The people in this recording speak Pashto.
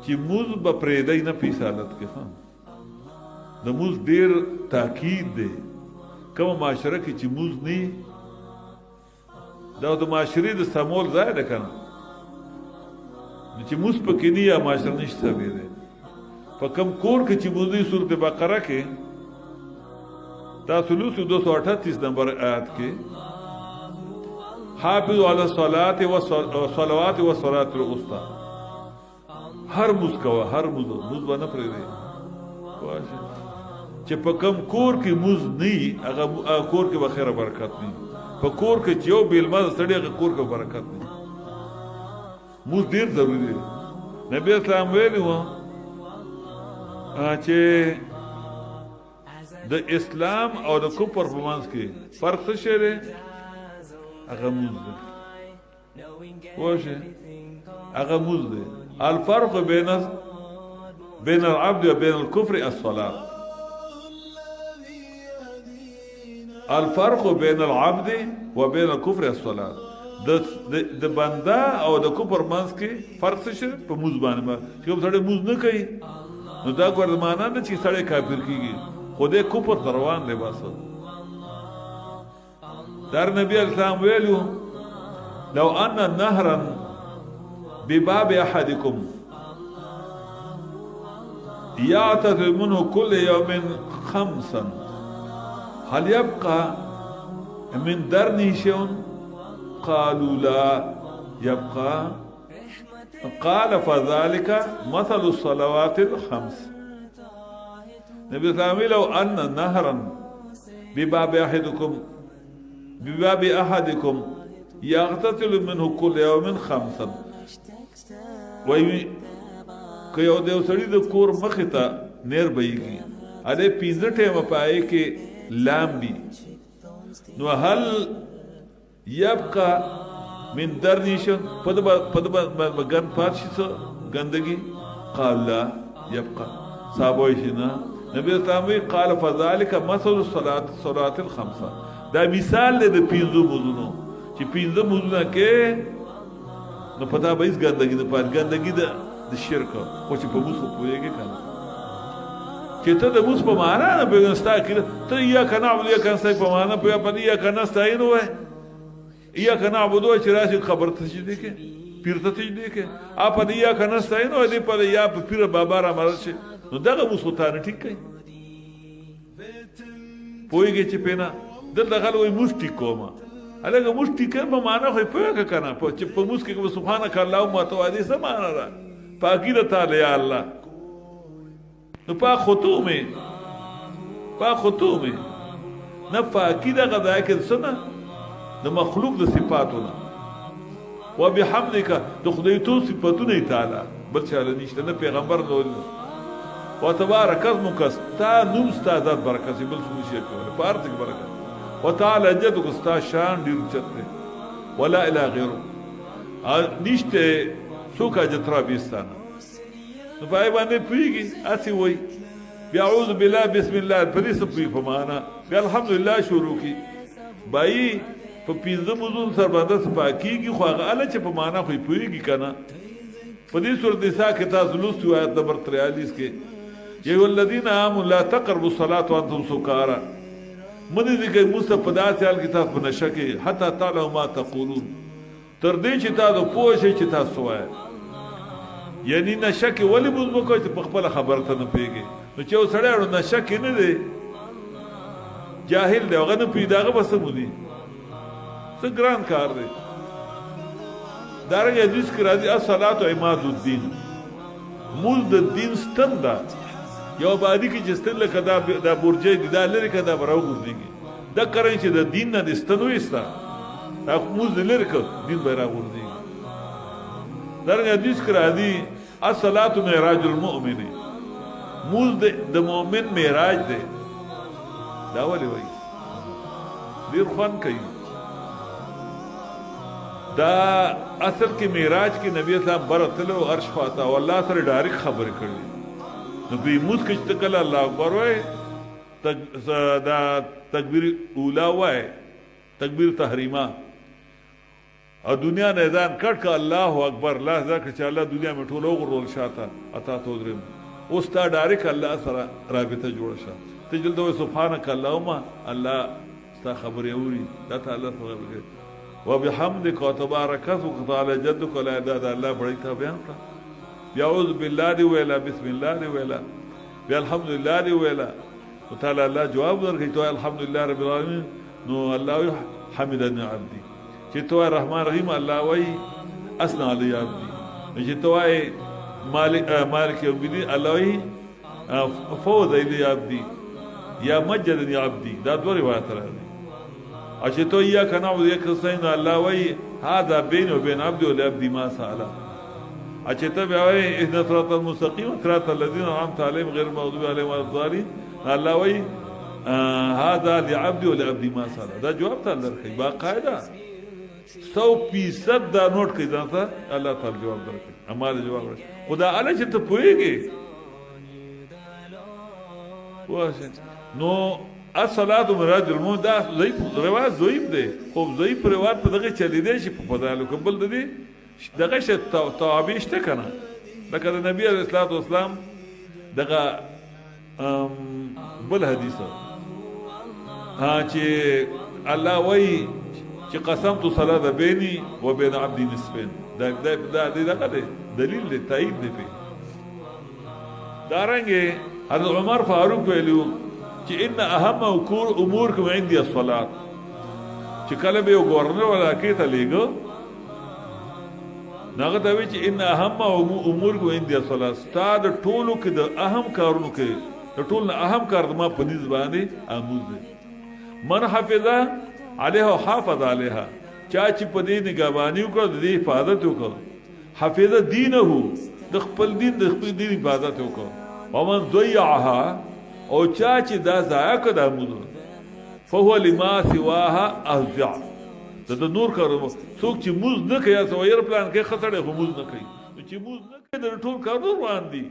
چې موز به پرېږدی نه په حالت کې ښه د موز ډېر تاکید دی کومه معاشره کې چې موز نه دا د معاشرې د سمول ځای ده که نه چې موز پکې نه یا معاشره نشته سوی دی په کم کور کې چې موز دی صورت بقره کې تاسو لوستو 238 نمبر آیات کې حافظ علی الصلاة والصلوات والصلاة الوسطى هر موز کوه هر موز به نه پرېږدئ چې په کم کور کې موز نه وي هغه کور کې به خیر برکت نه په کور کې چې یو بېلمه سړی هغه کور کې برکت نه موز ډېر ضروري دی نبي اسلام ویلي وه چې د اسلام او د کفر په منځ کې فرق څه شی دی هغه موز دی پوه شئ هغه موز دی الفرق بین العبد و بین الكفر الصلاة الفرق بین العبد و بین الكفر الصلاة د بنده او د کفر منځ کې فرق څه شی په موز باندې چې کوم سړی موز نه کوي نو دا ګوره معنا نه چې سړی کافر کېږي خو دې کفر ته روان دی بس در نبی علیه السلام ویلو لو ان نهرا بباب احدكم يعتذر منه كل يوم خمسا هل يبقى من درنه شيء قالوا لا يبقى قال فذلك مثل الصلوات الخمس نبي السلام لو ان نهرا بباب احدكم يغتسل منه كل يوم خمسا وای که یو دیو سړی د کور مخې ته نیر بهیږي هلې 15 ټیمه په هغې کې لامبي نو هل یبقى من درنیشه په ده به ګند پات شي څه ګندګي قال لا یبقى صحابه وایي چې نه نبي اسلام وایي قال فذلك مثل الصلوات الخمسه دا مثال دی د 15 مونځونو چې 15 مونځونه کې نو پتا به هیڅ ګندګي نه پات ګندګي د شرک خو چې په موږ پوهېږي که نه چې ته د موږ په معنا نه پوهېږې ستا عقیده ته ایاک نعبد ایاک نستعین په معنا پوهېږه په ایاک نستعین ووایې ایاک نعبد ووایې چې راشي خبر ته سجدې کې پیر ته سجدې کې په د ایاک نستعین ووایې دې په یا په پیر بابا را مدد شي نو دغه موږ خو تا نه ټیک کوي پوهېږې چې پې نه دلته خلک وایي موږ ټیک کومه هلکه موږ ټیکر په معنا خو یې پوهېږه که نه چې په موږ کې سبحانک اللهم وتعالى څه معنا ده پاکی ده تعالی یا اللہ نو پاک خطو میں نا پاکی ده غذای که سنا ده مخلوق ده صفاتو نا و بحمدی که ده خدای تو صفاتو نی تعالی بل چاله نیشته نه پیغمبر نولی و تبارک اسمک ستا نوم ستا ذات برکسی بل سنشی کوله پارتک برکت و تعالی جدو که ستا شان دیر چته ولا الہ غیرو نیشته څوک اجترا بیستانه نو پای باندې پوهېږي هسې وایي بیا اعوذ بالله بسم الله په دې څه پوهېږي په معنا بیا الحمدلله شروع کړي بایي په 15 مونځونو سره بنده څه پاکېږي خو هغه هله چې په معنا خو یې پوهېږي که نه په دې سورت نساء کې تاسو لوستي آیت نمبر 43 کې یا ایها الذین آمنوا لا تقربوا الصلاة وانتم سکارى مه دې کوئ مونځ ته په داسې حال کې تاسو په نشه کې حتی تعلموا ما تقولون تر دې چې تاسو پوه شئ چې تاسو وایئ یعنی نشه کې ولې مونځ مه کوئ چې په خپله خبره ته نه پوهېږئ نو چې یو سړی نشه کې نه دی جاهل دی هغه نه پوهېږي د هغه به څه مونځي څه ګران کار دی دارنګه حدیث کې راځي الصلاة عماد الدین مونځ د دین ستن ده یو بادي کې چې ستن لکه دا برجۍ دي دا لرې که دا به راوغورځېږي دا کرئ چې د دین نه دې ستن وایسته دا مونځ دې لرې کړه دین به یې راغورځېږي دارنګه حدیث کې راځي الصلاة معراج المؤمن مونځ د مؤمن معراج دی دا ولې وایي ډېر خوند کوي دا اصل کې معراج کې نبی اسلام بره تللی و عرش خواته او الله سره ډایرکټ خبرې کړي نو په مونځ کې چې کله الله اکبر وایي دا تکبیر اولا وایي تکبیر تحریمه او دنیا نه ځان کټ کا الله اکبر الله ذکر چې الله دنیا مې ټول وګرول شاته اتا تو درم اوس تا ډایرک الله سره رابطه جوړ شه ته جلد سبحانك اللهم الله ستا خبرې اوري دا ته الله خبرې وبحمدك وتباركك وتعالى جدك ولا اله الا الله بڑی تا بیان کا يعوذ بالله دی ویلا بسم الله دی ویلا بیا الحمد لله دی ویلا وتعالى الله جواب ورکړي ته الحمد لله رب العالمین نو الله حمدني عبدي چې ته الرحمن الرحیم الله وای اسنا علی عبدي چې ته وای مالک یوم الدین الله وای فوز الی عبدي یا مجدني عبدي دا دوه روایت راځي چې ته یا کنه او یک حسین الله وای هذا بین وبین عبدي ولعبدي ما سال چې ته بیا وای اهدنا الصراط المستقيم صراط الذين انعمت عليهم غير المغضوب عليهم ولا الضالين الله وای هذا لعبدي ولعبدي ما سال دا جواب ته درکې باقاعده 100% دا نوٹ کړئ ځان ته الله تعالی جواب درکړي امال جواب خدا الله چې ته پوهیږي واشه نو الصلاه مراد الموت دا ضعیف روایت ضعیف دی خو ضعیف روایت په دغه چلی دی چې په پدالو قبل دی دغه شی توابع شته کنه لکه د نبی علیه الصلاه والسلام دغه بل حدیث چې الله وایي چې قسمت صلاه بیني وبين عبدي نصفين دا دلیل دی تایید دی په دارنګه حضرت عمر فاروق ویلو چې ان اهم اموركم عندي الصلاه چې کله به گورنر ولا کې ته لګو ناغه دا وی چې ان اهم اموركم عندي الصلاه ستاد ټولو کې د اهم کارونو کې د ټولو اهم کار د ما په نسبت باندې اموز دی من حفظه عليها حافظ عليها چا چې په دې نگہبانی وکړه د دې حفاظت وکړه حفظ دینه د خپل دین حفاظت وکړه ومن ضيعها او چا چې دا ضایع کړه د موږ فهو لما سواها افزع د نور کارو څوک چې موږ نه کوي سو ایر پلان کې خسرې خو موږ نه کوي چې موږ نه کوي د ټول کارو روان دي